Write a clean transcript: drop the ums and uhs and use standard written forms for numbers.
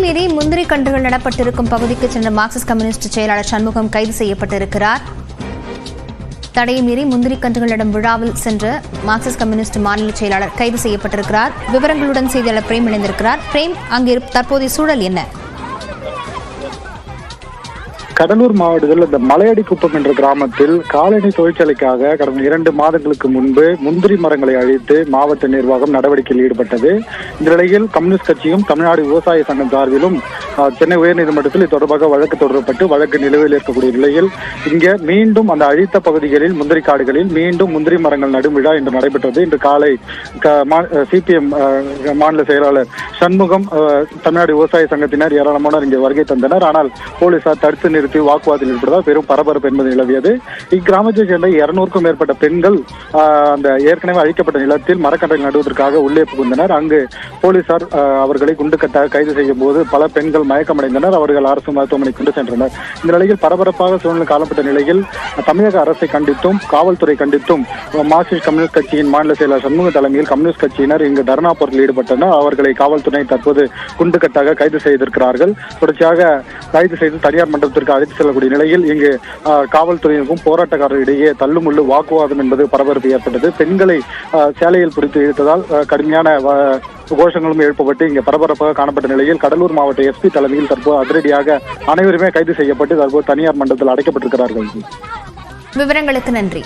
மீறி முந்திரி கன்றுகள் நடப்பட்டிருக்கும் பகுதிக்கு சென்ற மார்க்சிஸ்ட் கம்யூனிஸ்ட் செயலாளர் சண்முகம் கைது செய்யப்பட்டிருக்கிறார். தடையை மீறி முந்திரி கன்றுகளிடம் விழாவில் சென்ற மார்க்சிஸ்ட் கம்யூனிஸ்ட் மாநில செயலாளர் கைது செய்யப்பட்டிருக்கிறார். விவரங்களுடன் செய்தியாளர் பிரேம் இணைந்திருக்கிறார். பிரேம், அங்கு தற்போதைய சூழல் என்ன? கடலூர் மாவட்டத்தில் இந்த மலையடிக்குப்பம் என்ற கிராமத்தில் காலனி தொழிற்சாலைக்காக கடந்த 2 மாதங்களுக்கு முன்பு முந்திரி மரங்களை அழித்து மாவட்ட நிர்வாகம் நடவடிக்கையில் ஈடுபட்டது. இந்த நிலையில் கம்யூனிஸ்ட் கட்சியும் தமிழ்நாடு விவசாய சங்கம் சார்பிலும் சென்னை உயர்நீதிமன்றத்தில் இது தொடர்பாக வழக்கு தொடரப்பட்டு வழக்கு நிலுவையில் இருக்கக்கூடிய நிலையில் இங்கே மீண்டும் அந்த அழித்த பகுதிகளில் முந்திரி காடுகளில் மீண்டும் முந்திரி மரங்கள் நடும் விழா இன்று நடைபெற்றது. இன்று காலை சிபிஎம் மாநில செயலாளர் சண்முகம், தமிழ்நாடு விவசாய சங்கத்தினர் ஏராளமானோர் இங்கே வருகை தந்தனர். ஆனால் போலீசார் தடுத்து நிறுத்தி வாக்குவாதத்தில் ஈடுபட்டதால் பெரும் பரபரப்பு என்பது நிலவியது. இக்கிராமத்தைச் சேர்ந்த 200க்கும் மேற்பட்ட பெண்கள் அந்த ஏற்கனவே அழிக்கப்பட்ட நிலத்தில் மரக்கன்றை நடுவதற்காக உள்ளே புகுந்தனர். அங்கு போலீசார் அவர்களை குண்டுக்கட்டாக கைது செய்யும் போது பல பெண்கள் மயக்கமடைந்தனர். அவர்கள் அரசு மருத்துவமனை கொண்டு சென்றனர். இந்த நிலையில் பரபரப்பாக சூழ்நிலை காணப்பட்ட நிலையில் தமிழக அரசை கண்டித்தும் காவல்துறை கண்டித்தும் மார்க்சிஸ்ட் கம்யூனிஸ்ட் கட்சியின் மாநில செயலாளர் சண்முக தலைமையில் கம்யூனிஸ்ட் கட்சியினர் இங்கு தர்ணா போரில் ஈடுபட்டனர். அவர்களை காவல்துறை தற்போது குண்டுக்கட்டாக கைது செய்திருக்கிறார்கள். தொடர்ச்சியாக கைது செய்து தனியார் மண்டபத்திற்கு அழைத்து செல்லக்கூடிய நிலையில் இங்கு காவல்துறையினருக்கும் போராட்டக்காரர்களிடையே தள்ளுமுள்ளு வாக்குவாதம் என்பது பரபரப்பு ஏற்பட்டது. பெண்களை சேலையில் பிடித்து இழுத்ததால் கடுமையான கோஷங்களும் எழுப்பப்பட்டு இங்கே பரபரப்பாக காணப்பட்ட நிலையில் கடலூர் மாவட்ட எஸ்பி தலைமையில் தற்போது அதிரடியாக அனைவருமே கைது செய்யப்பட்டு தற்போது தனியார் மண்டபத்தில் அடைக்கப்பட்டிருக்கிறார்கள். விவரங்களுக்கு நன்றி.